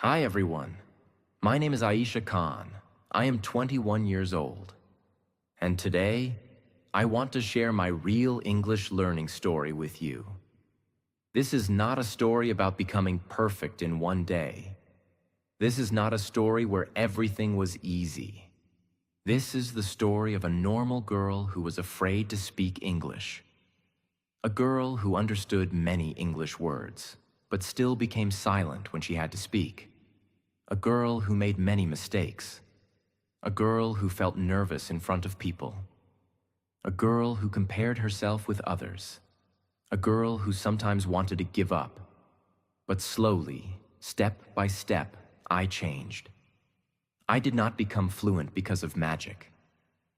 Hi everyone, my name is Aisha Khan. I am 21 years old. And today, I want to share my real English learning story with you. This is not a story about becoming perfect in one day. This is not a story where everything was easy. This is the story of a normal girl who was afraid to speak English. A girl who understood many English words, but still became silent when she had to speak. A girl who made many mistakes. A girl who felt nervous in front of people. A girl who compared herself with others. A girl who sometimes wanted to give up. But slowly, step by step, I changed. I did not become fluent because of magic.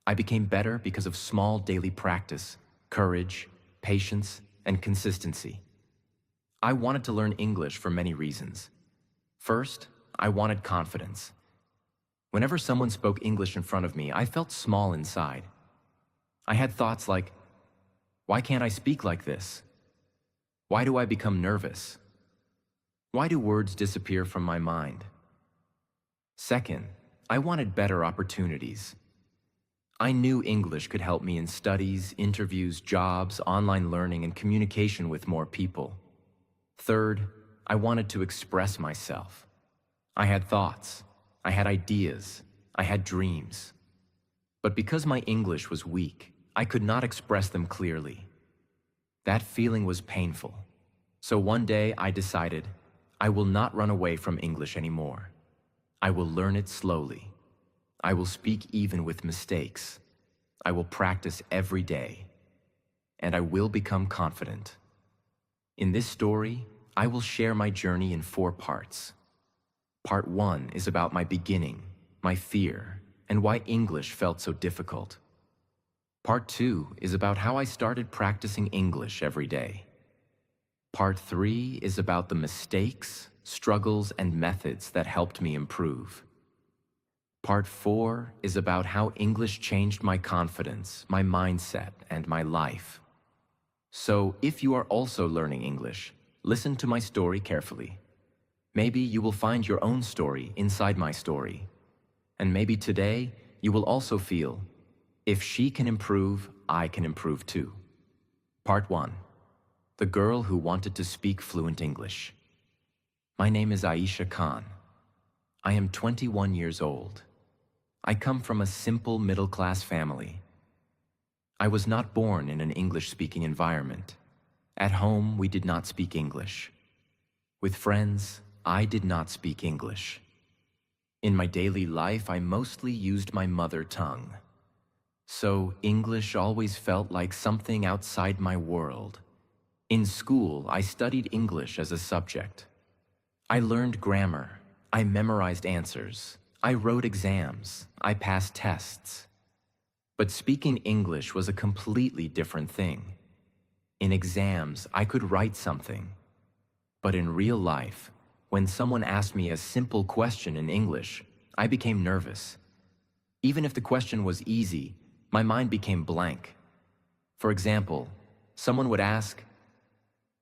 I became better because of small daily practice, courage, patience, and consistency. I wanted to learn English for many reasons. First, I wanted confidence. Whenever someone spoke English in front of me, I felt small inside. I had thoughts like, why can't I speak like this? Why do I become nervous? Why do words disappear from my mind? Second, I wanted better opportunities. I knew English could help me in studies, interviews, jobs, online learning, and communication with more people. Third, I wanted to express myself. I had thoughts, I had ideas, I had dreams. But because my English was weak, I could not express them clearly. That feeling was painful. So one day I decided, I will not run away from English anymore. I will learn it slowly. I will speak even with mistakes. I will practice every day. And I will become confident. In this story, I will share my journey in 4 parts. Part 1 is about my beginning, my fear, and why English felt so difficult. Part 2 is about how I started practicing English every day. Part 3 is about the mistakes, struggles, and methods that helped me improve. Part 4 is about how English changed my confidence, my mindset, and my life. So, if you are also learning English, listen to my story carefully. Maybe you will find your own story inside my story. And maybe today, you will also feel, if she can improve, I can improve too. Part 1. The girl who wanted to speak fluent English. My name is Aisha Khan. I am 21 years old. I come from a simple middle-class family. I was not born in an English-speaking environment. At home, we did not speak English. With friends, I did not speak English. In my daily life, I mostly used my mother tongue. So English always felt like something outside my world. In school, I studied English as a subject. I learned grammar. I memorized answers. I wrote exams. I passed tests. But speaking English was a completely different thing. In exams, I could write something. But in real life, when someone asked me a simple question in English, I became nervous. Even if the question was easy, my mind became blank. For example, someone would ask,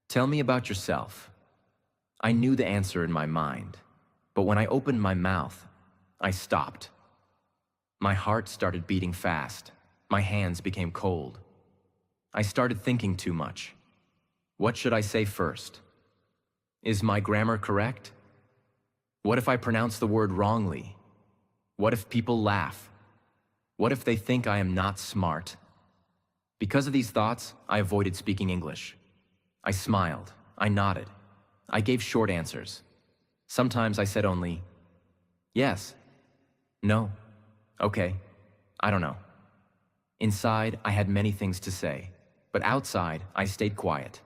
"Tell me about yourself." I knew the answer in my mind, but when I opened my mouth, I stopped. My heart started beating fast. My hands became cold. I started thinking too much. What should I say first? Is my grammar correct? What if I pronounce the word wrongly? What if people laugh? What if they think I am not smart? Because of these thoughts, I avoided speaking English. I smiled. I nodded. I gave short answers. Sometimes I said only, yes, no, okay, I don't know. Inside, I had many things to say, but outside, I stayed quiet.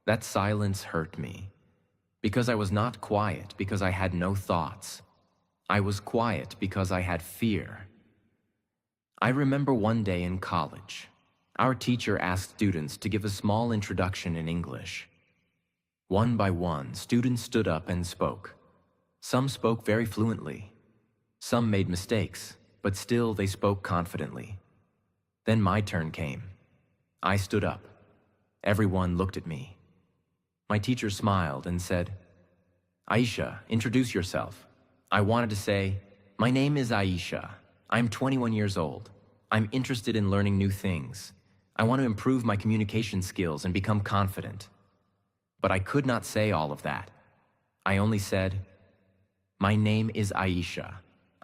That silence hurt me. Because I was not quiet because I had no thoughts. I was quiet because I had fear. I remember one day in college, our teacher asked students to give a small introduction in English. One by one, students stood up and spoke. Some spoke very fluently. Some made mistakes, but still they spoke confidently. Then my turn came. I stood up. Everyone looked at me. My teacher smiled and said, Aisha, introduce yourself. I wanted to say, my name is Aisha. I'm 21 years old. I'm interested in learning new things. I want to improve my communication skills and become confident. But I could not say all of that. I only said, my name is Aisha.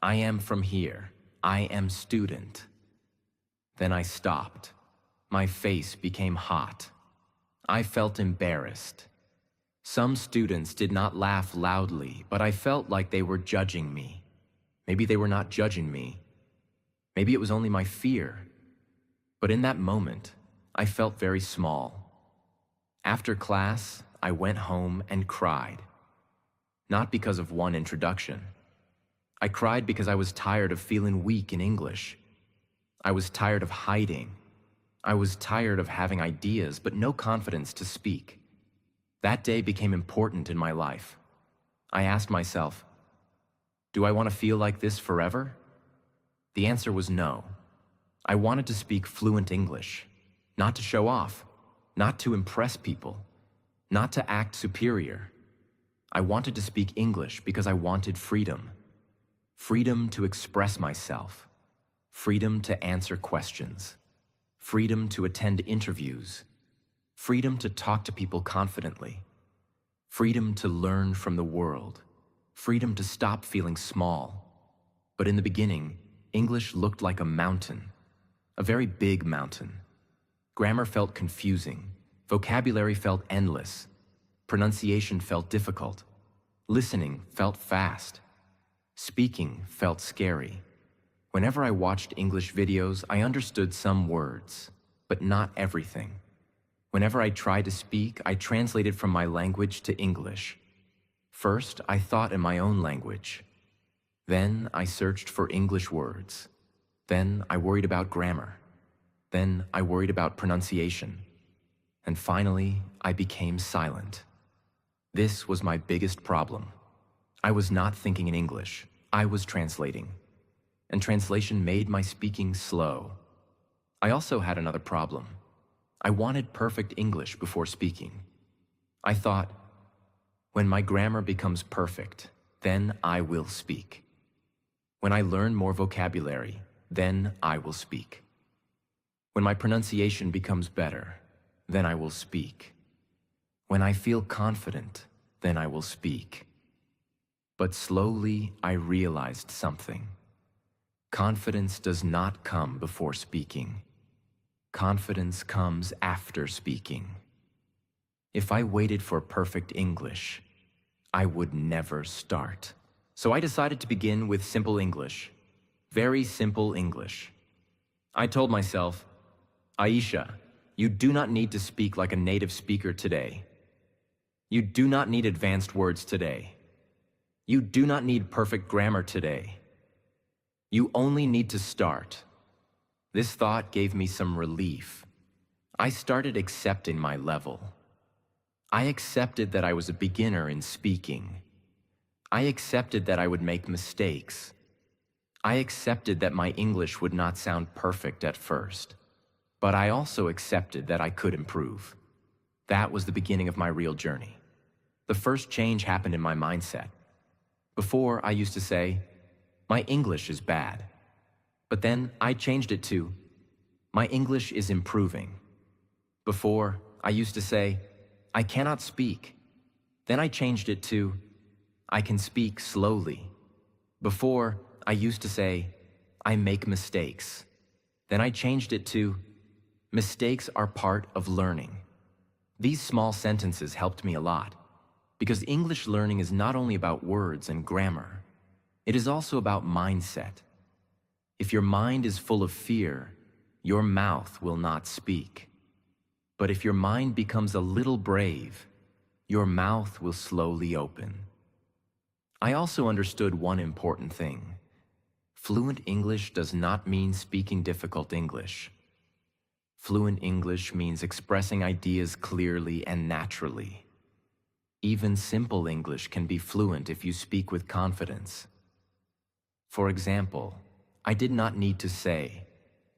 I am from here. I am student. Then I stopped. My face became hot. I felt embarrassed. Some students did not laugh loudly, but I felt like they were judging me. Maybe they were not judging me. Maybe it was only my fear. But in that moment, I felt very small. After class, I went home and cried. Not because of one introduction. I cried because I was tired of feeling weak in English. I was tired of hiding. I was tired of having ideas but no confidence to speak. That day became important in my life. I asked myself, do I want to feel like this forever? The answer was no. I wanted to speak fluent English, not to show off, not to impress people, not to act superior. I wanted to speak English because I wanted freedom. Freedom to express myself. Freedom to answer questions. Freedom to attend interviews. Freedom to talk to people confidently. Freedom to learn from the world. Freedom to stop feeling small. But in the beginning, English looked like a mountain. A very big mountain. Grammar felt confusing. Vocabulary felt endless. Pronunciation felt difficult. Listening felt fast. Speaking felt scary. Whenever I watched English videos, I understood some words, but not everything. Whenever I tried to speak, I translated from my language to English. First, I thought in my own language. Then I searched for English words. Then I worried about grammar. Then I worried about pronunciation. And finally, I became silent. This was my biggest problem. I was not thinking in English. I was translating. And translation made my speaking slow. I also had another problem. I wanted perfect English before speaking. I thought, when my grammar becomes perfect, then I will speak. When I learn more vocabulary, then I will speak. When my pronunciation becomes better, then I will speak. When I feel confident, then I will speak. But slowly I realized something. Confidence does not come before speaking. Confidence comes after speaking. If I waited for perfect English, I would never start. So I decided to begin with simple English. Very simple English. I told myself, Aisha, you do not need to speak like a native speaker today. You do not need advanced words today. You do not need perfect grammar today. You only need to start. This thought gave me some relief. I started accepting my level. I accepted that I was a beginner in speaking. I accepted that I would make mistakes. I accepted that my English would not sound perfect at first. But I also accepted that I could improve. That was the beginning of my real journey. The first change happened in my mindset. Before, I used to say, my English is bad. But then I changed it to, my English is improving. Before, I used to say, I cannot speak. Then I changed it to, I can speak slowly. Before, I used to say, I make mistakes. Then I changed it to, mistakes are part of learning. These small sentences helped me a lot, because English learning is not only about words and grammar, it is also about mindset. If your mind is full of fear, your mouth will not speak. But if your mind becomes a little brave, your mouth will slowly open. I also understood one important thing. Fluent English does not mean speaking difficult English. Fluent English means expressing ideas clearly and naturally. Even simple English can be fluent if you speak with confidence. For example, I did not need to say,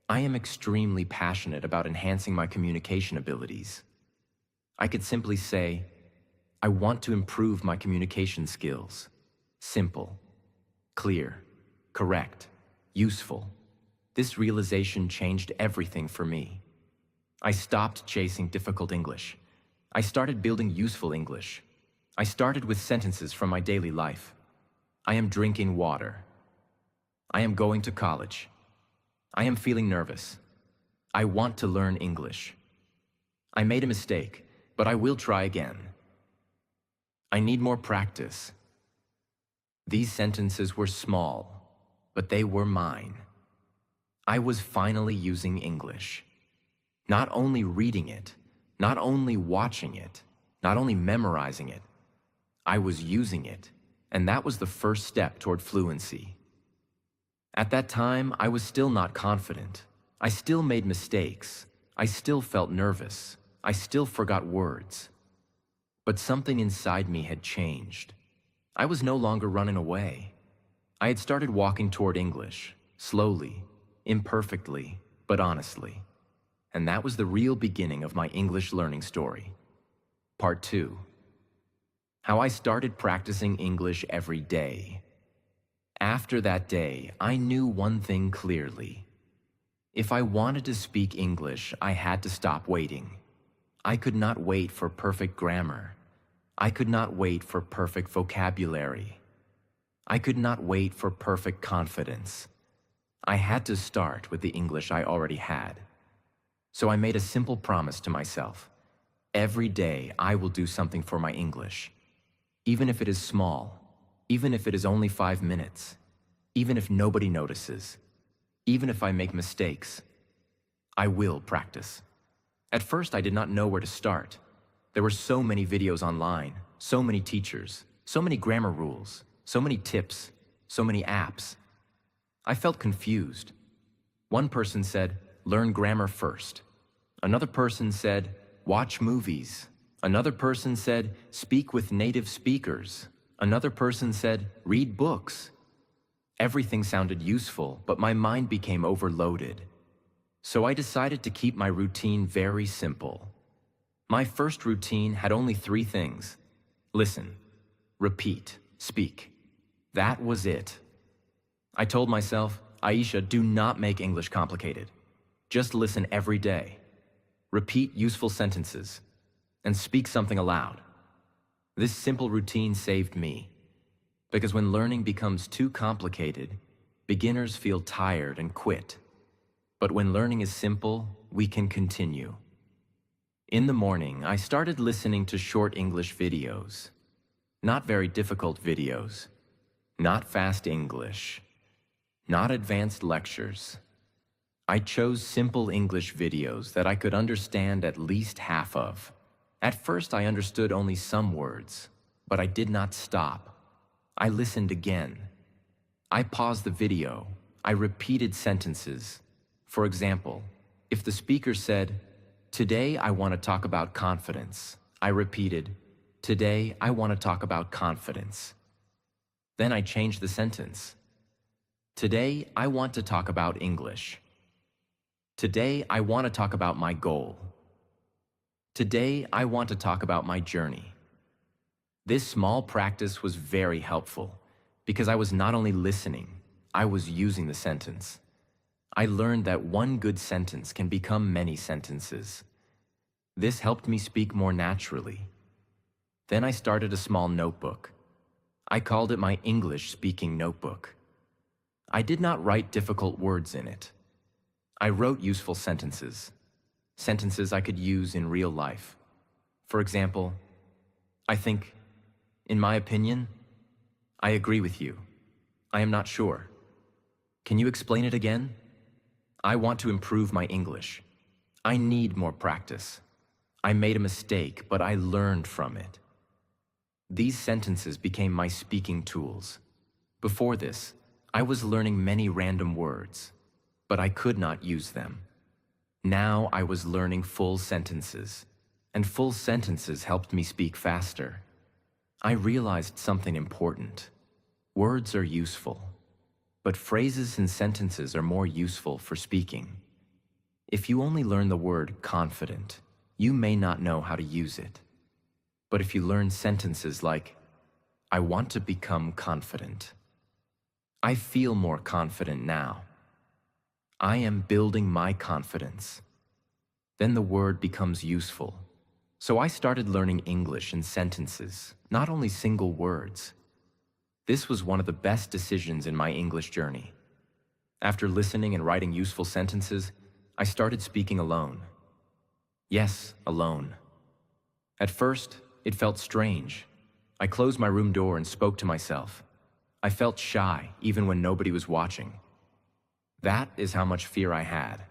I am extremely passionate about enhancing my communication abilities. I could simply say, I want to improve my communication skills. Simple, clear, correct, useful. This realization changed everything for me. I stopped chasing difficult English. I started building useful English. I started with sentences from my daily life. I am drinking water. I am going to college. I am feeling nervous. I want to learn English. I made a mistake, but I will try again. I need more practice. These sentences were small, but they were mine. I was finally using English. Not only reading it, not only watching it, not only memorizing it, I was using it, and that was the first step toward fluency. At that time, I was still not confident. I still made mistakes. I still felt nervous. I still forgot words. But something inside me had changed. I was no longer running away. I had started walking toward English, slowly, imperfectly, but honestly. And that was the real beginning of my English learning story. Part 2. How I started practicing English every day. After that day, I knew one thing clearly. If I wanted to speak English, I had to stop waiting. I could not wait for perfect grammar. I could not wait for perfect vocabulary. I could not wait for perfect confidence. I had to start with the English I already had. So I made a simple promise to myself. Every day I will do something for my English. Even if it is small, even if it is only 5 minutes, even if nobody notices, even if I make mistakes, I will practice. At first, I did not know where to start. There were so many videos online, so many teachers, so many grammar rules, so many tips, so many apps. I felt confused. One person said, learn grammar first. Another person said, watch movies. Another person said, speak with native speakers. Another person said, read books. Everything sounded useful, but my mind became overloaded. So I decided to keep my routine very simple. My first routine had only 3 things. Listen, repeat, speak. That was it. I told myself, Aisha, do not make English complicated. Just listen every day. Repeat useful sentences, and speak something aloud. This simple routine saved me, because when learning becomes too complicated, beginners feel tired and quit. But when learning is simple, we can continue. In the morning, I started listening to short English videos. Not very difficult videos. Not fast English. Not advanced lectures. I chose simple English videos that I could understand at least half of. At first, I understood only some words, but I did not stop. I listened again. I paused the video. I repeated sentences. For example, if the speaker said, "Today I want to talk about confidence," I repeated, "Today I want to talk about confidence." Then I changed the sentence. "Today I want to talk about English." "Today I want to talk about my goal." "Today I want to talk about my journey." This small practice was very helpful because I was not only listening, I was using the sentence. I learned that one good sentence can become many sentences. This helped me speak more naturally. Then I started a small notebook. I called it my English speaking notebook. I did not write difficult words in it. I wrote useful sentences, sentences I could use in real life. For example, I think, in my opinion, I agree with you. I am not sure. Can you explain it again? I want to improve my English. I need more practice. I made a mistake, but I learned from it. These sentences became my speaking tools. Before this, I was learning many random words, but I could not use them. Now I was learning full sentences, and full sentences helped me speak faster. I realized something important. Words are useful, but phrases and sentences are more useful for speaking. If you only learn the word confident, you may not know how to use it. But if you learn sentences like, I want to become confident. I feel more confident now. I am building my confidence. Then the word becomes useful. So I started learning English in sentences, not only single words. This was one of the best decisions in my English journey. After listening and writing useful sentences, I started speaking alone. Yes, alone. At first, it felt strange. I closed my room door and spoke to myself. I felt shy, even when nobody was watching. That is how much fear I had.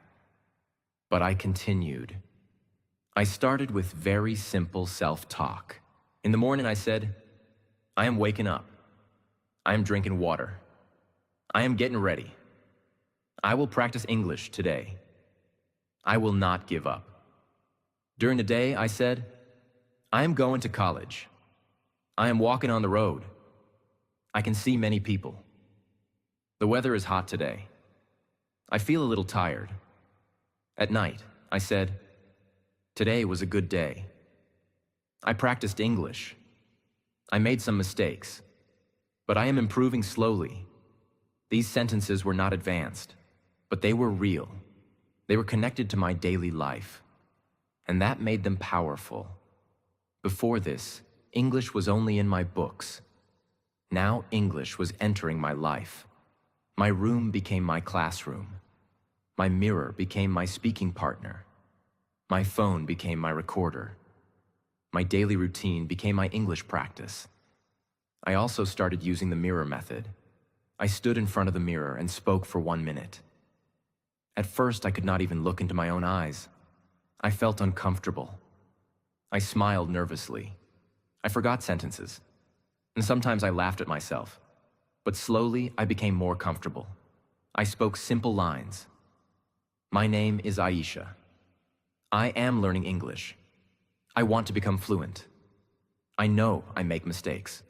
But I continued. I started with very simple self-talk. In the morning, I said, I am waking up. I am drinking water. I am getting ready. I will practice English today. I will not give up. During the day, I said, I am going to college. I am walking on the road. I can see many people. The weather is hot today. I feel a little tired. At night, I said, today was a good day. I practiced English. I made some mistakes, but I am improving slowly. These sentences were not advanced, but they were real. They were connected to my daily life, and that made them powerful. Before this, English was only in my books. Now English was entering my life. My room became my classroom. My mirror became my speaking partner. My phone became my recorder. My daily routine became my English practice. I also started using the mirror method. I stood in front of the mirror and spoke for 1 minute. At first, I could not even look into my own eyes. I felt uncomfortable. I smiled nervously. I forgot sentences. And sometimes I laughed at myself. But slowly, I became more comfortable. I spoke simple lines. My name is Aisha. I am learning English. I want to become fluent. I know I make mistakes,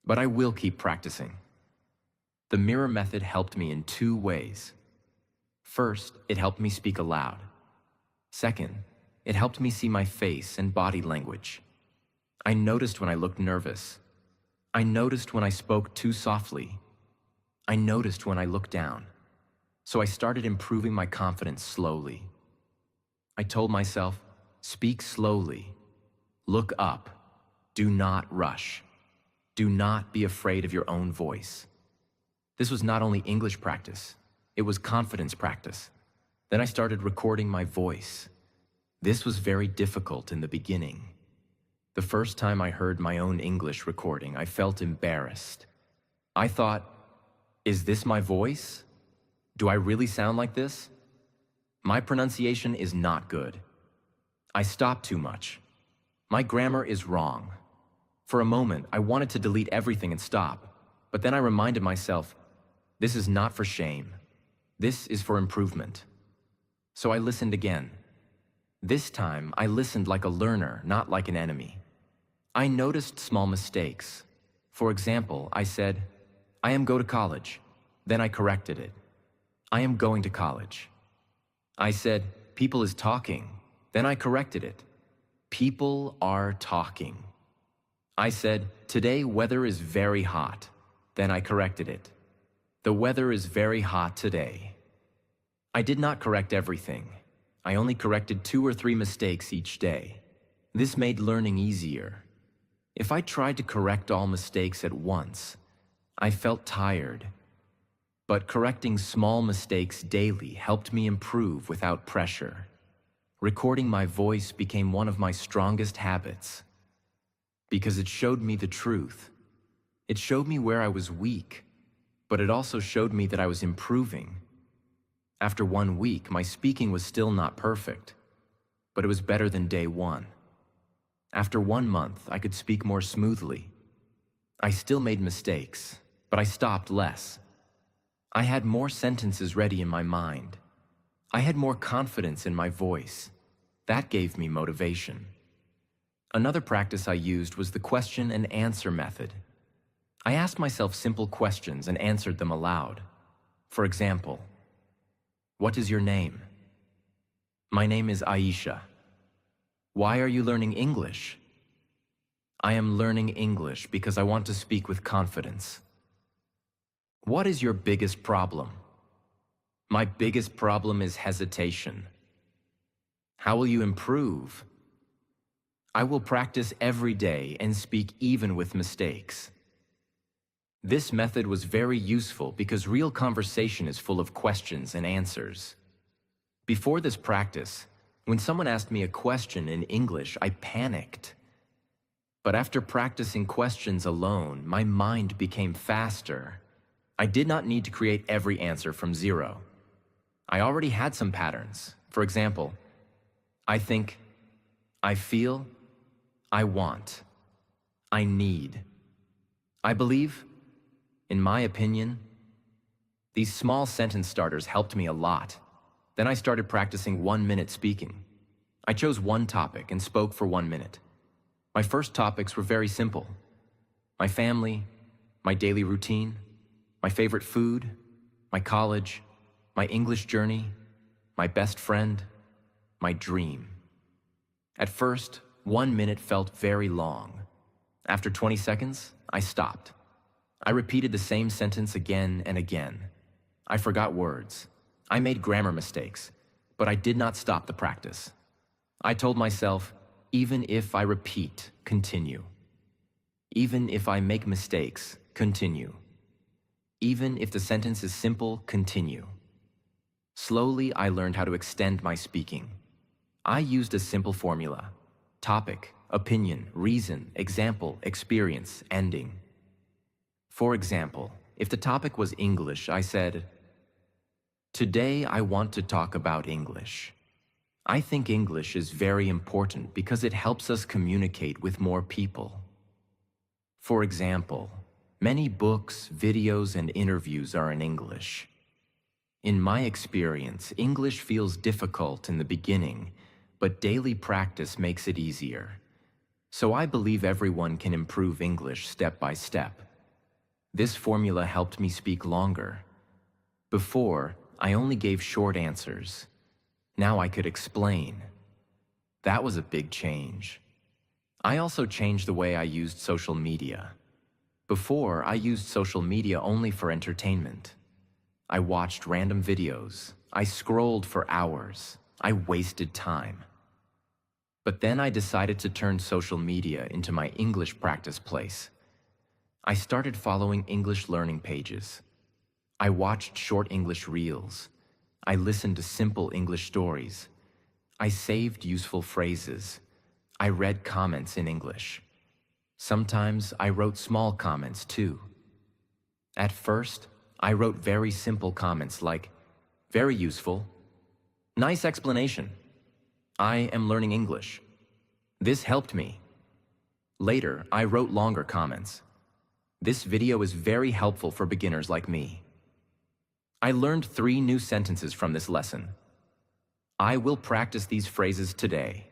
but I will keep practicing. The mirror method helped me in 2 ways. First, it helped me speak aloud. Second, it helped me see my face and body language. I noticed when I looked nervous. I noticed when I spoke too softly. I noticed when I looked down. So I started improving my confidence slowly. I told myself, speak slowly, look up, do not rush, do not be afraid of your own voice. This was not only English practice, it was confidence practice. Then I started recording my voice. This was very difficult in the beginning. The first time I heard my own English recording, I felt embarrassed. I thought, is this my voice? Do I really sound like this? My pronunciation is not good. I stop too much. My grammar is wrong. For a moment, I wanted to delete everything and stop, but then I reminded myself, this is not for shame. This is for improvement. So I listened again. This time, I listened like a learner, not like an enemy. I noticed small mistakes. For example, I said, I am go to college. Then I corrected it. I am going to college. I said, people is talking. Then I corrected it. People are talking. I said, today weather is very hot. Then I corrected it. The weather is very hot today. I did not correct everything. I only corrected 2 or 3 mistakes each day. This made learning easier. If I tried to correct all mistakes at once, I felt tired. But correcting small mistakes daily helped me improve without pressure. Recording my voice became one of my strongest habits because it showed me the truth. It showed me where I was weak, but it also showed me that I was improving. After 1 week, my speaking was still not perfect, but it was better than day 1. After 1 month, I could speak more smoothly. I still made mistakes, but I stopped less. I had more sentences ready in my mind. I had more confidence in my voice. That gave me motivation. Another practice I used was the question and answer method. I asked myself simple questions and answered them aloud. For example, what is your name? My name is Aisha. Why are you learning English? I am learning English because I want to speak with confidence. What is your biggest problem? My biggest problem is hesitation. How will you improve? I will practice every day and speak even with mistakes. This method was very useful because real conversation is full of questions and answers. Before this practice, when someone asked me a question in English, I panicked. But after practicing questions alone, my mind became faster. I did not need to create every answer from zero. I already had some patterns. For example, I think, I feel, I want, I need, I believe. In my opinion, these small sentence starters helped me a lot. Then I started practicing 1-minute speaking. I chose one topic and spoke for 1 minute. My first topics were very simple. My family, my daily routine, my favorite food, my college, my English journey, my best friend, my dream. At first, 1 minute felt very long. After 20 seconds, I stopped. I repeated the same sentence again and again. I forgot words. I made grammar mistakes, but I did not stop the practice. I told myself, even if I repeat, continue. Even if I make mistakes, continue. Even if the sentence is simple, continue. Slowly, I learned how to extend my speaking. I used a simple formula: topic, opinion, reason, example, experience, ending. For example, if the topic was English, I said, "Today I want to talk about English. I think English is very important because it helps us communicate with more people." For example, many books, videos, and interviews are in English. In my experience, English feels difficult in the beginning, but daily practice makes it easier. So I believe everyone can improve English step by step. This formula helped me speak longer. Before, I only gave short answers. Now I could explain. That was a big change. I also changed the way I used social media. Before, I used social media only for entertainment. I watched random videos. I scrolled for hours. I wasted time. But then I decided to turn social media into my English practice place. I started following English learning pages. I watched short English reels. I listened to simple English stories. I saved useful phrases. I read comments in English. Sometimes I wrote small comments too. At first, I wrote very simple comments like, "Very useful," "Nice explanation," "I am learning English." This helped me. Later, I wrote longer comments. "This video is very helpful for beginners like me." I learned 3 new sentences from this lesson. I will practice these phrases today.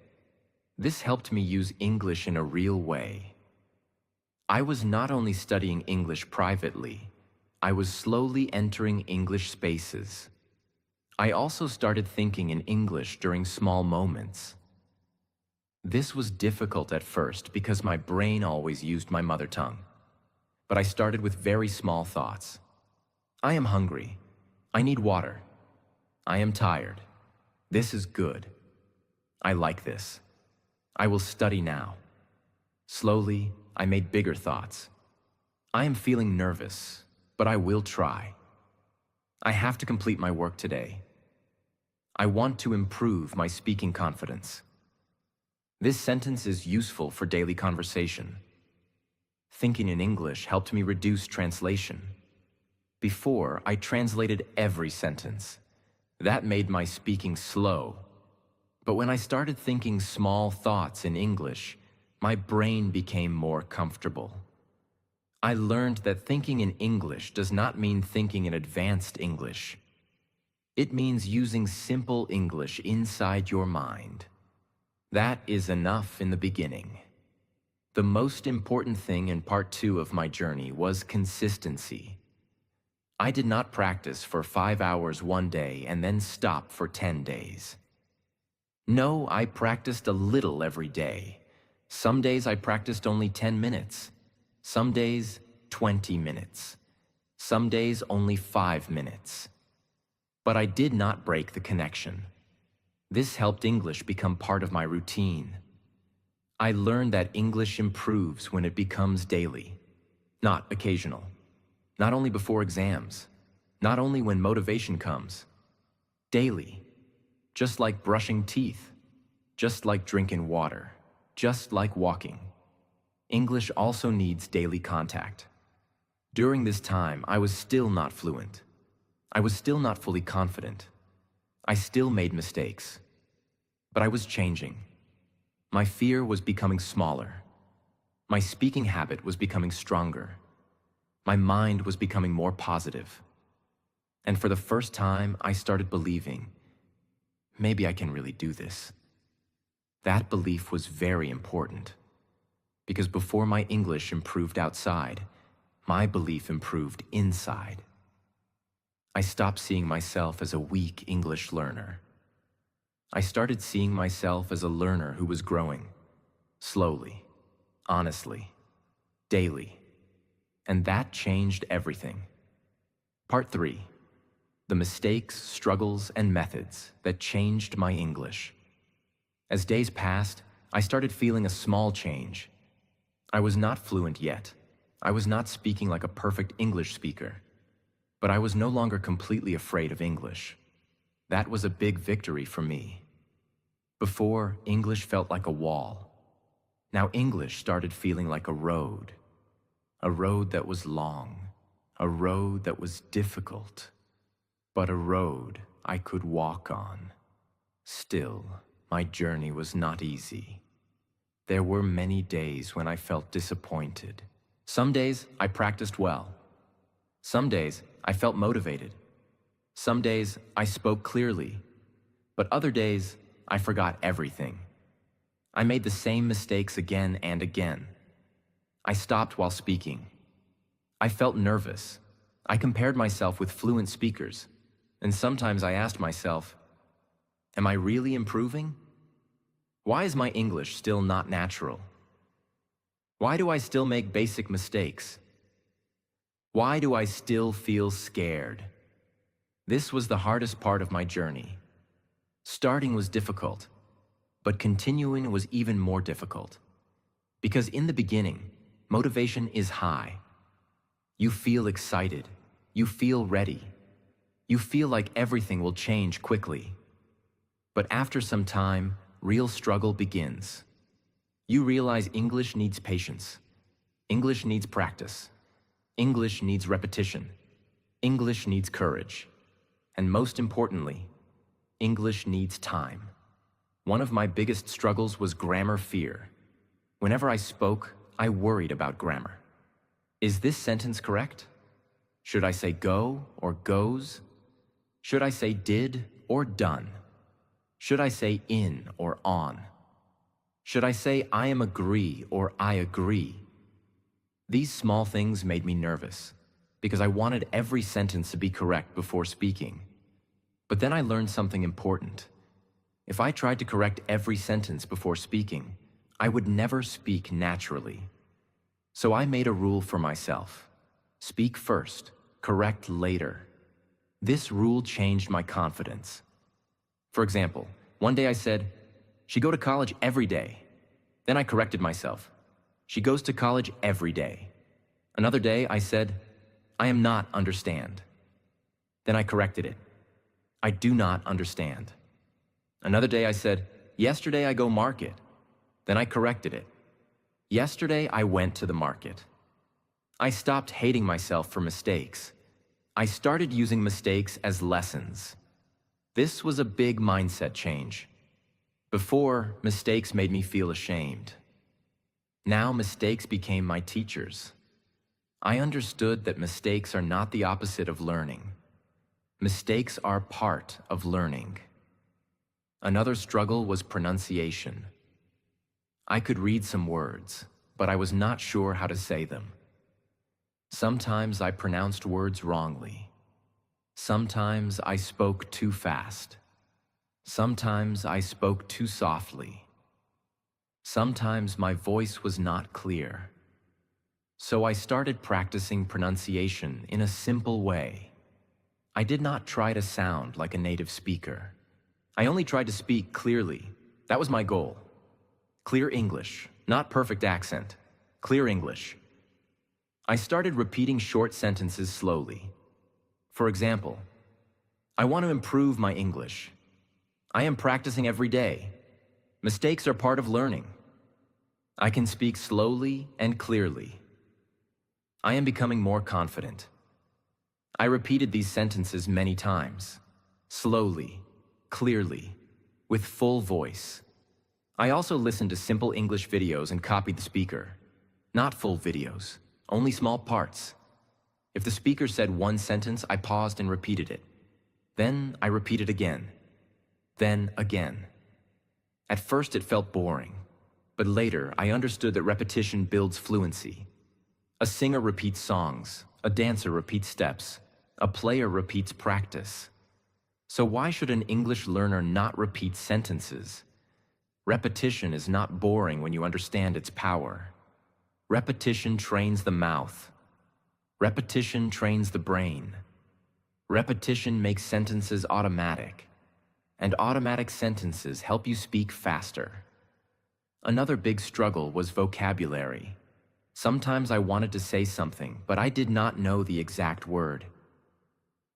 This helped me use English in a real way. I was not only studying English privately, I was slowly entering English spaces. I also started thinking in English during small moments. This was difficult at first because my brain always used my mother tongue. But I started with very small thoughts. I am hungry. I need water. I am tired. This is good. I like this. I will study now. Slowly, I made bigger thoughts. I am feeling nervous, but I will try. I have to complete my work today. I want to improve my speaking confidence. This sentence is useful for daily conversation. Thinking in English helped me reduce translation. Before, I translated every sentence. That made my speaking slow. But when I started thinking small thoughts in English, my brain became more comfortable. I learned that thinking in English does not mean thinking in advanced English. It means using simple English inside your mind. That is enough in the beginning. The most important thing in part 2 of my journey was consistency. I did not practice for 5 hours one day and then stop for 10 days. No, I practiced a little every day. Some days I practiced only 10 minutes. Some days, 20 minutes. Some days only 5 minutes. But I did not break the connection. This helped English become part of my routine. I learned that English improves when it becomes daily, not occasional. Not only before exams, not only when motivation comes. Daily, just like brushing teeth, just like drinking water, just like walking. English also needs daily contact. During this time, I was still not fluent. I was still not fully confident. I still made mistakes. But I was changing. My fear was becoming smaller. My speaking habit was becoming stronger. My mind was becoming more positive. And for the first time, I started believing, maybe I can really do this. That belief was very important, because before my English improved outside, my belief improved inside. I stopped seeing myself as a weak English learner. I started seeing myself as a learner who was growing, slowly, honestly, daily. And that changed everything. Part 3. The mistakes, struggles, and methods that changed my English. As days passed, I started feeling a small change. I was not fluent yet. I was not speaking like a perfect English speaker. But I was no longer completely afraid of English. That was a big victory for me. Before, English felt like a wall. Now English started feeling like a road that was long, a road that was difficult, but a road I could walk on. Still, my journey was not easy. There were many days when I felt disappointed. Some days I practiced well. Some days I felt motivated. Some days I spoke clearly, but other days I forgot everything. I made the same mistakes again and again. I stopped while speaking. I felt nervous. I compared myself with fluent speakers, and sometimes I asked myself, am I really improving? Why is my English still not natural? Why do I still make basic mistakes? Why do I still feel scared? This was the hardest part of my journey. Starting was difficult, but continuing was even more difficult. Because in the beginning, motivation is high. You feel excited. You feel ready. You feel like everything will change quickly. But after some time, real struggle begins. You realize English needs patience. English needs practice. English needs repetition. English needs courage. And most importantly, English needs time. One of my biggest struggles was grammar fear. Whenever I spoke, I worried about grammar. Is this sentence correct? Should I say go or goes? Should I say did or done? Should I say in or on? Should I say I am agree or I agree? These small things made me nervous because I wanted every sentence to be correct before speaking. But then I learned something important. If I tried to correct every sentence before speaking, I would never speak naturally. So I made a rule for myself. Speak first, correct later. This rule changed my confidence. For example, one day I said, she go to college every day. Then I corrected myself. She goes to college every day. Another day I said, I am not understand. Then I corrected it. I do not understand. Another day I said, yesterday I go market. Then I corrected it. Yesterday I went to the market. I stopped hating myself for mistakes. I started using mistakes as lessons. This was a big mindset change. Before, mistakes made me feel ashamed. Now mistakes became my teachers. I understood that mistakes are not the opposite of learning. Mistakes are part of learning. Another struggle was pronunciation. I could read some words, but I was not sure how to say them. Sometimes I pronounced words wrongly. Sometimes I spoke too fast. Sometimes I spoke too softly. Sometimes my voice was not clear, so I started practicing pronunciation in a simple way. I did not try to sound like a native speaker. I only tried to speak clearly. That was my goal. Clear English, not perfect accent. Clear English. I started repeating short sentences slowly. For example, I want to improve my English. I am practicing every day. Mistakes are part of learning. I can speak slowly and clearly. I am becoming more confident. I repeated these sentences many times, slowly, clearly, with full voice. I also listened to simple English videos and copied the speaker. Not full videos, only small parts. If the speaker said one sentence, I paused and repeated it. Then I repeated again. Then again. At first it felt boring, but later I understood that repetition builds fluency. A singer repeats songs, a dancer repeats steps, a player repeats practice. So why should an English learner not repeat sentences? Repetition is not boring when you understand its power. Repetition trains the mouth. Repetition trains the brain. Repetition makes sentences automatic, and automatic sentences help you speak faster. Another big struggle was vocabulary. Sometimes I wanted to say something, but I did not know the exact word.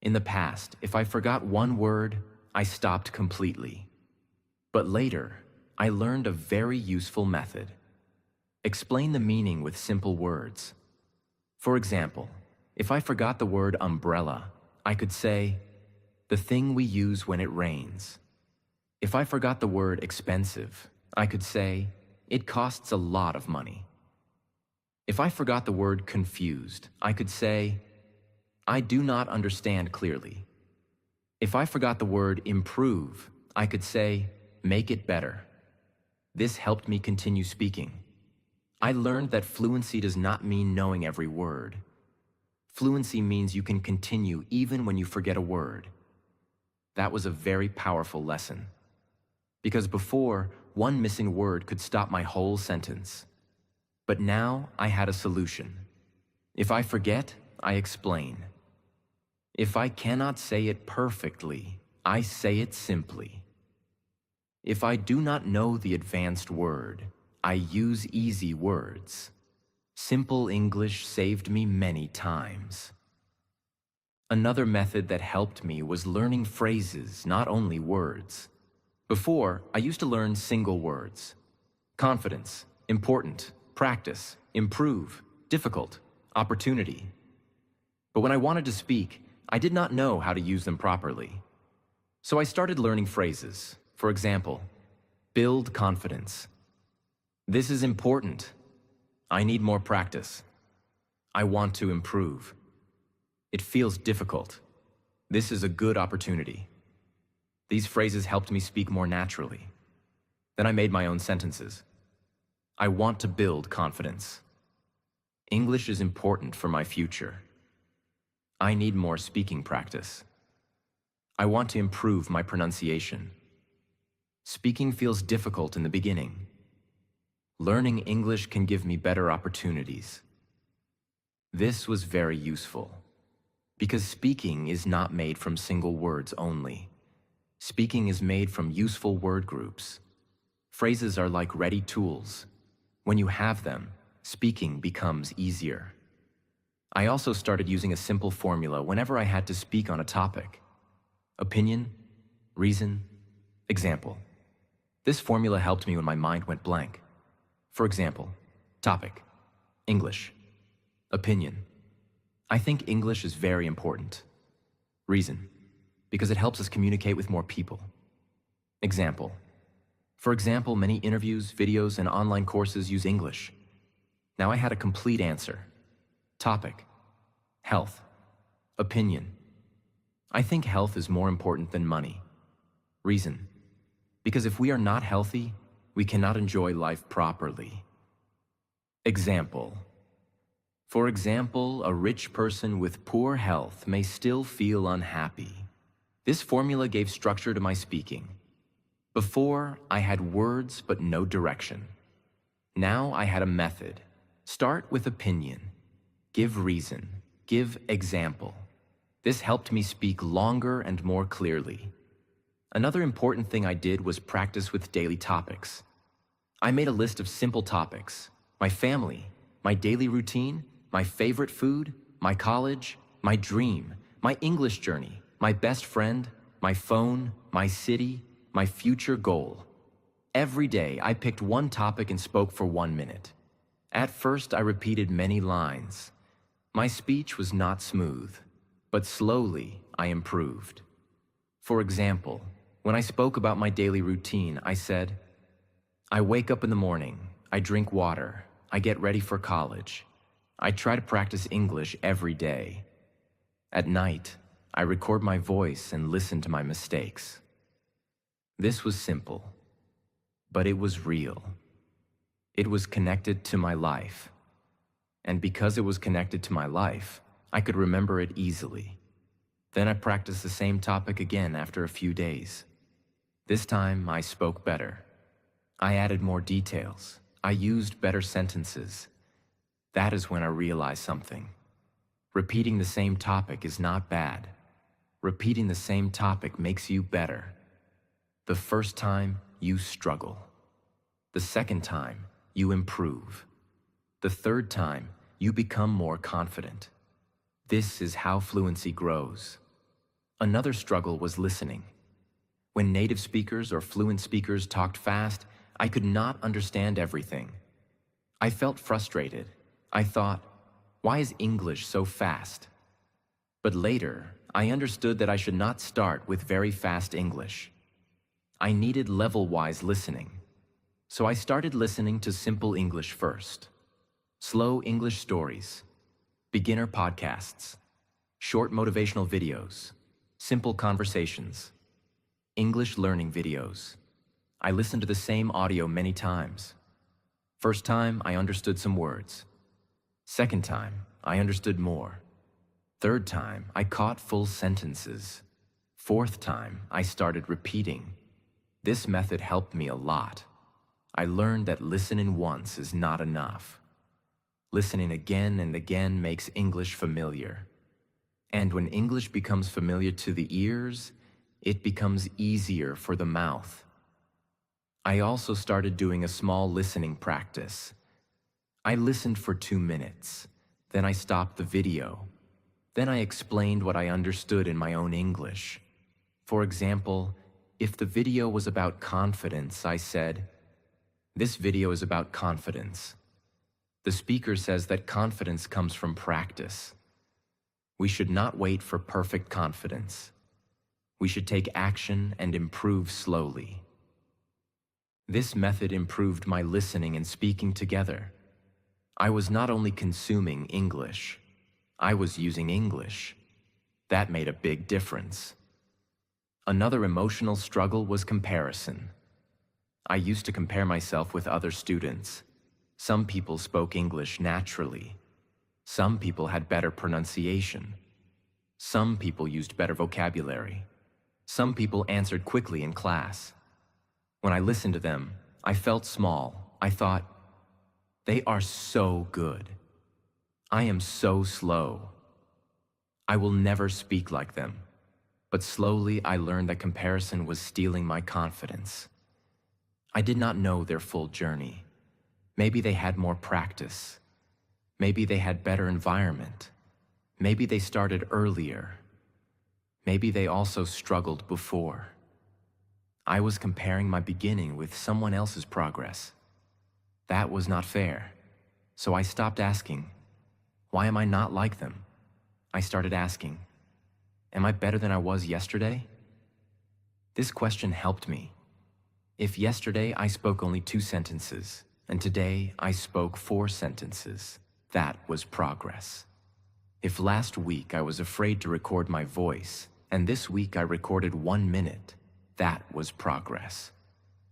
In the past, if I forgot one word, I stopped completely. But later, I learned a very useful method. Explain the meaning with simple words. For example, if I forgot the word umbrella, I could say, the thing we use when it rains. If I forgot the word expensive, I could say, it costs a lot of money. If I forgot the word confused, I could say, I do not understand clearly. If I forgot the word improve, I could say, make it better. This helped me continue speaking. I learned that fluency does not mean knowing every word. Fluency means you can continue even when you forget a word. That was a very powerful lesson. Because before, one missing word could stop my whole sentence. But now I had a solution. If I forget, I explain. If I cannot say it perfectly, I say it simply. If I do not know the advanced word, I use easy words. Simple English saved me many times. Another method that helped me was learning phrases, not only words. Before, I used to learn single words. Confidence, important, practice, improve, difficult, opportunity. But when I wanted to speak, I did not know how to use them properly. So I started learning phrases. For example, build confidence. This is important. I need more practice. I want to improve. It feels difficult. This is a good opportunity. These phrases helped me speak more naturally. Then I made my own sentences. I want to build confidence. English is important for my future. I need more speaking practice. I want to improve my pronunciation. Speaking feels difficult in the beginning. Learning English can give me better opportunities. This was very useful, because speaking is not made from single words only. Speaking is made from useful word groups. Phrases are like ready tools. When you have them, speaking becomes easier. I also started using a simple formula whenever I had to speak on a topic. Opinion, reason, example. This formula helped me when my mind went blank. For example, topic, English. Opinion. I think English is very important. Reason. Because it helps us communicate with more people. Example. For example, many interviews, videos, and online courses use English. Now I had a complete answer. Topic. Health. Opinion. I think health is more important than money. Reason. Because if we are not healthy, we cannot enjoy life properly. Example. For example, a rich person with poor health may still feel unhappy. This formula gave structure to my speaking. Before, I had words but no direction. Now I had a method. Start with opinion. Give reason. Give example. This helped me speak longer and more clearly. Another important thing I did was practice with daily topics. I made a list of simple topics: my family, my daily routine, my favorite food, my college, my dream, my English journey, my best friend, my phone, my city, my future goal. Every day, I picked one topic and spoke for 1 minute. At first, I repeated many lines. My speech was not smooth, but slowly I improved. For example, when I spoke about my daily routine, I said, I wake up in the morning, I drink water, I get ready for college. I try to practice English every day. At night, I record my voice and listen to my mistakes. This was simple, but it was real. It was connected to my life. And because it was connected to my life, I could remember it easily. Then I practiced the same topic again after a few days. This time, I spoke better. I added more details. I used better sentences. That is when I realized something. Repeating the same topic is not bad. Repeating the same topic makes you better. The first time, you struggle. The second time, you improve. The third time, you become more confident. This is how fluency grows. Another struggle was listening. When native speakers or fluent speakers talked fast, I could not understand everything. I felt frustrated. I thought, why is English so fast? But later, I understood that I should not start with very fast English. I needed level-wise listening. So I started listening to simple English first. Slow English stories, beginner podcasts, short motivational videos, simple conversations, English learning videos. I listened to the same audio many times. First time, I understood some words. Second time, I understood more. Third time, I caught full sentences. Fourth time, I started repeating. This method helped me a lot. I learned that listening once is not enough. Listening again and again makes English familiar. And when English becomes familiar to the ears, it becomes easier for the mouth. I also started doing a small listening practice. I listened for 2 minutes. Then I stopped the video. Then I explained what I understood in my own English. For example, if the video was about confidence, I said, "This video is about confidence. The speaker says that confidence comes from practice. We should not wait for perfect confidence. We should take action and improve slowly." This method improved my listening and speaking together. I was not only consuming English, I was using English. That made a big difference. Another emotional struggle was comparison. I used to compare myself with other students. Some people spoke English naturally. Some people had better pronunciation. Some people used better vocabulary. Some people answered quickly in class. When I listened to them, I felt small. I thought, they are so good. I am so slow. I will never speak like them. But slowly I learned that comparison was stealing my confidence. I did not know their full journey. Maybe they had more practice. Maybe they had better environment. Maybe they started earlier. Maybe they also struggled before. I was comparing my beginning with someone else's progress. That was not fair. So I stopped asking, why am I not like them? I started asking, am I better than I was yesterday? This question helped me. If yesterday I spoke only 2 sentences, and today I spoke 4 sentences, that was progress. If last week I was afraid to record my voice, and this week I recorded 1 minute, that was progress.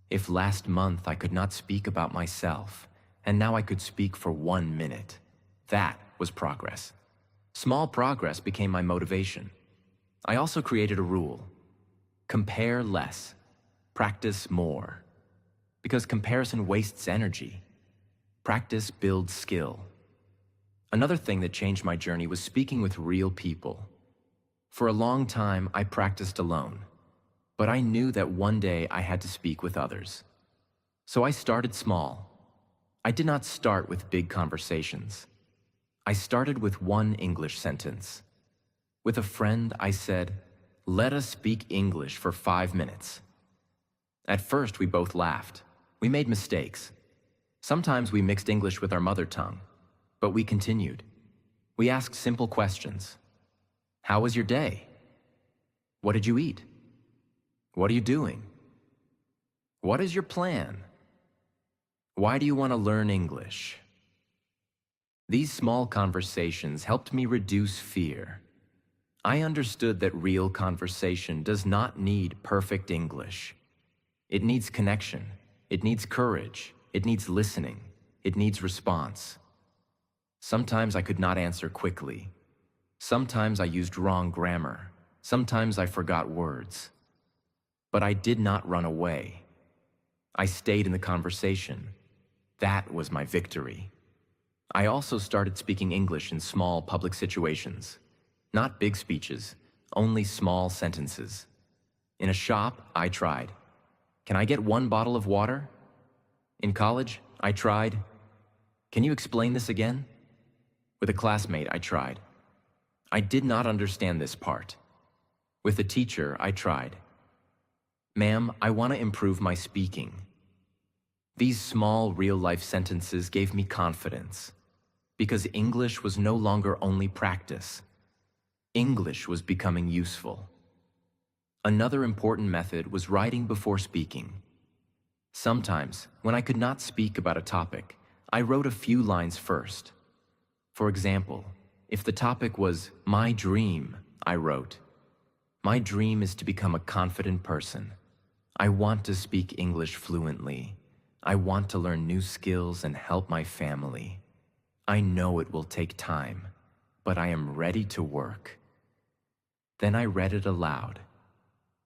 If last month I could not speak about myself, and now I could speak for 1 minute, that was progress. Small progress became my motivation. I also created a rule: compare less, practice more. Because comparison wastes energy. Practice builds skill. Another thing that changed my journey was speaking with real people. For a long time, I practiced alone, but I knew that one day I had to speak with others. So I started small. I did not start with big conversations. I started with one English sentence. With a friend, I said, "Let us speak English for 5 minutes." At first, we both laughed. We made mistakes. Sometimes we mixed English with our mother tongue, but we continued. We asked simple questions. How was your day? What did you eat? What are you doing? What is your plan? Why do you want to learn English? These small conversations helped me reduce fear. I understood that real conversation does not need perfect English. It needs connection. It needs courage. It needs listening. It needs response. Sometimes I could not answer quickly. Sometimes I used wrong grammar. Sometimes I forgot words. But I did not run away. I stayed in the conversation. That was my victory. I also started speaking English in small public situations. Not big speeches, only small sentences. In a shop, I tried. Can I get 1 bottle of water? In college, I tried. Can you explain this again? With a classmate, I tried. I did not understand this part. With a teacher, I tried. Ma'am, I want to improve my speaking. These small, real-life sentences gave me confidence, because English was no longer only practice. English was becoming useful. Another important method was writing before speaking. Sometimes, when I could not speak about a topic, I wrote a few lines first. For example, if the topic was my dream, I wrote, "My dream is to become a confident person. I want to speak English fluently. I want to learn new skills and help my family. I know it will take time, but I am ready to work." Then I read it aloud.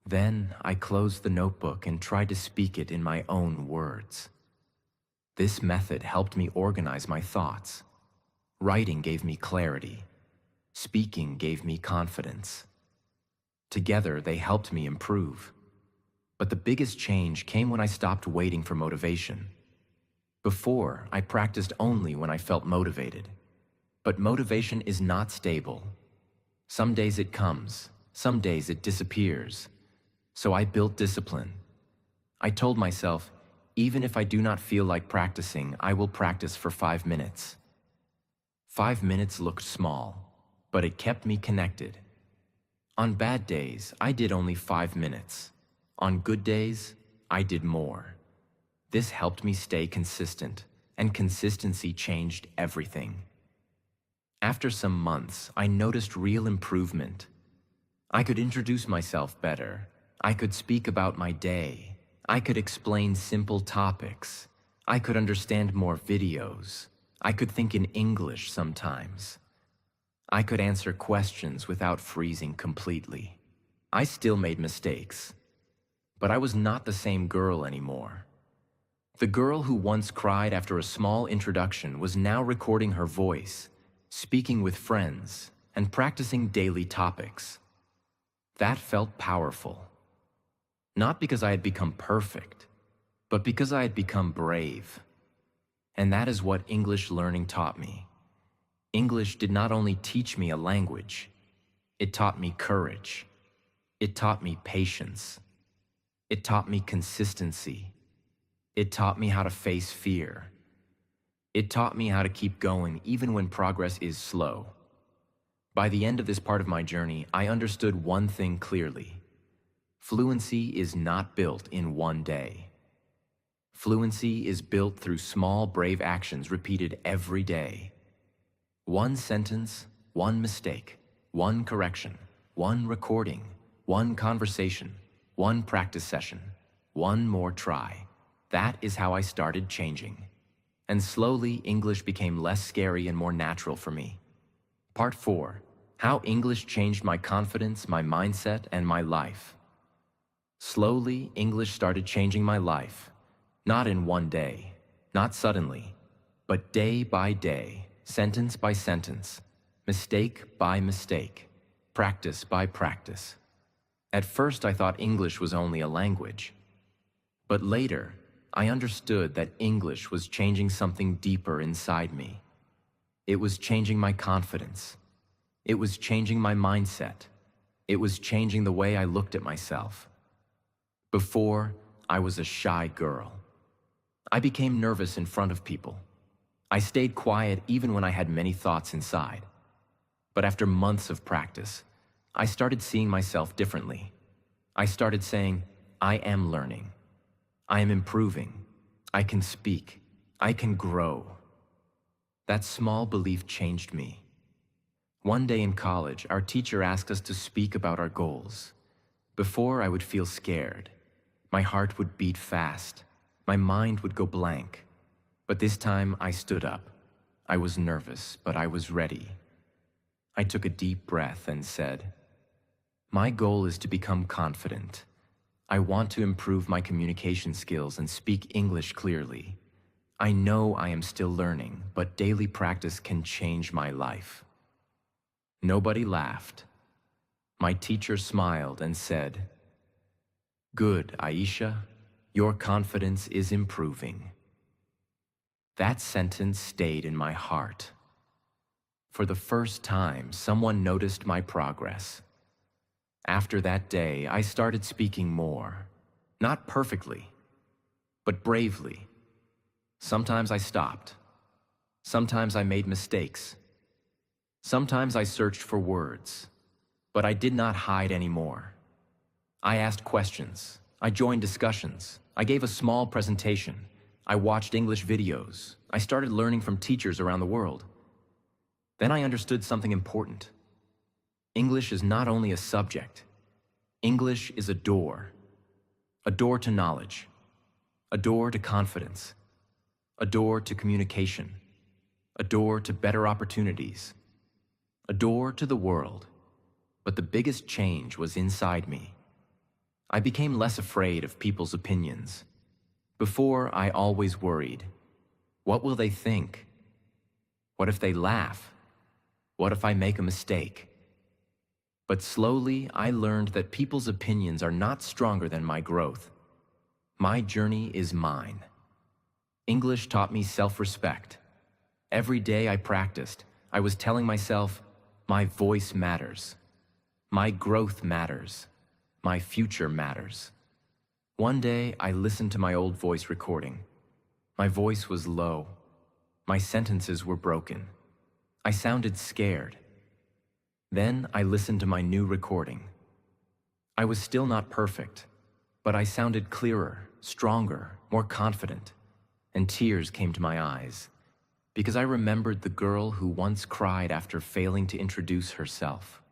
Then I closed the notebook and tried to speak it in my own words. This method helped me organize my thoughts. Writing gave me clarity. Speaking gave me confidence. Together, they helped me improve. But the biggest change came when I stopped waiting for motivation. Before, I practiced only when I felt motivated. But motivation is not stable. Some days it comes, some days it disappears. So I built discipline. I told myself, even if I do not feel like practicing, I will practice for 5 minutes. 5 minutes looked small, but it kept me connected. On bad days, I did only 5 minutes. On good days, I did more. This helped me stay consistent, and consistency changed everything. After some months, I noticed real improvement. I could introduce myself better. I could speak about my day. I could explain simple topics. I could understand more videos. I could think in English sometimes. I could answer questions without freezing completely. I still made mistakes, but I was not the same girl anymore. The girl who once cried after a small introduction was now recording her voice, speaking with friends, and practicing daily topics. That felt powerful. Not because I had become perfect, but because I had become brave. And that is what English learning taught me. English did not only teach me a language, it taught me courage. It taught me patience. It taught me consistency. It taught me how to face fear. It taught me how to keep going even when progress is slow. By the end of this part of my journey, I understood one thing clearly. Fluency is not built in one day. Fluency is built through small, brave actions repeated every day. One sentence, one mistake, one correction, one recording, one conversation, one practice session, one more try. That is how I started changing. And slowly, English became less scary and more natural for me. Part 4. How English changed my confidence, my mindset, and my life. Slowly, English started changing my life. Not in one day, not suddenly, But day by day, sentence by sentence, mistake by mistake, practice by practice. At first, I thought English was only a language. But later, I understood that English was changing something deeper inside me. It was changing my confidence. It was changing my mindset. It was changing the way I looked at myself. Before, I was a shy girl. I became nervous in front of people. I stayed quiet even when I had many thoughts inside. But after months of practice, I started seeing myself differently. I started saying, I am learning. I am improving. I can speak. I can grow. That small belief changed me. One day in college, our teacher asked us to speak about our goals. Before, I would feel scared. My heart would beat fast. My mind would go blank. But this time, I stood up. I was nervous, but I was ready. I took a deep breath and said, my goal is to become confident. I want to improve my communication skills and speak English clearly. I know I am still learning, but daily practice can change my life. Nobody laughed. My teacher smiled and said, good, Aisha, your confidence is improving. That sentence stayed in my heart. For the first time, someone noticed my progress. After that day, I started speaking more. Not perfectly, but bravely. Sometimes I stopped. Sometimes I made mistakes. Sometimes I searched for words, but I did not hide anymore. I asked questions. I joined discussions. I gave a small presentation. I watched English videos. I started learning from teachers around the world. Then I understood something important. English is not only a subject. English is a door to knowledge, a door to confidence, a door to communication, a door to better opportunities, a door to the world. But the biggest change was inside me. I became less afraid of people's opinions. Before, I always worried, what will they think? What if they laugh? What if I make a mistake? But slowly, I learned that people's opinions are not stronger than my growth. My journey is mine. English taught me self-respect. Every day I practiced, I was telling myself, my voice matters. My growth matters. My future matters. One day, I listened to my old voice recording. My voice was low. My sentences were broken. I sounded scared. Then I listened to my new recording. I was still not perfect, but I sounded clearer, stronger, more confident, and tears came to my eyes because I remembered the girl who once cried after failing to introduce herself.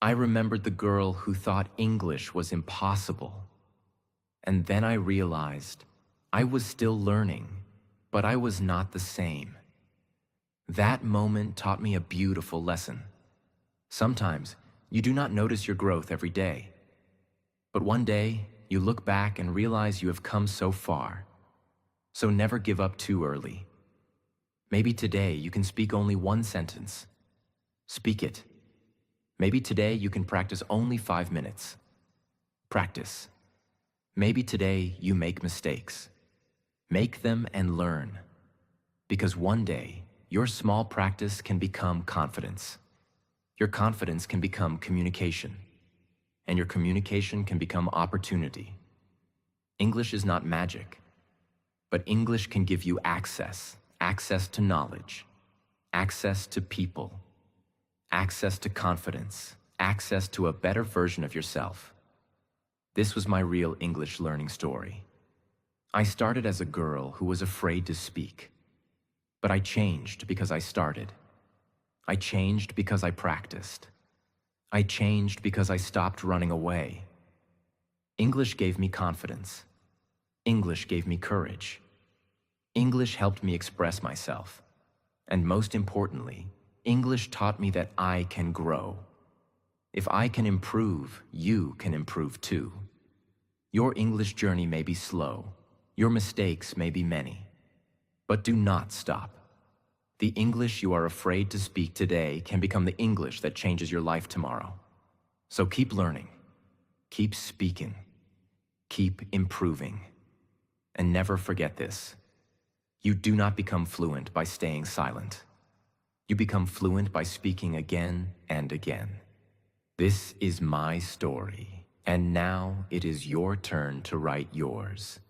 I remembered the girl who thought English was impossible. And then I realized I was still learning, but I was not the same. That moment taught me a beautiful lesson. Sometimes you do not notice your growth every day. But one day, you look back and realize you have come so far. So never give up too early. Maybe today you can speak only one sentence. Speak it. Maybe today you can practice only 5 minutes. Practice. Maybe today you make mistakes. Make them and learn. Because one day, your small practice can become confidence. Your confidence can become communication, and your communication can become opportunity. English is not magic, but English can give you access to knowledge, access to people, access to confidence, access to a better version of yourself. This was my real English learning story. I started as a girl who was afraid to speak, but I changed because I started. I changed because I practiced. I changed because I stopped running away. English gave me confidence. English gave me courage. English helped me express myself. And most importantly, English taught me that I can grow. If I can improve, you can improve too. Your English journey may be slow. Your mistakes may be many. But do not stop. The English you are afraid to speak today can become the English that changes your life tomorrow. So keep learning, keep speaking, keep improving. And never forget this: you do not become fluent by staying silent. You become fluent by speaking again and again. This is my story, and now it is your turn to write yours.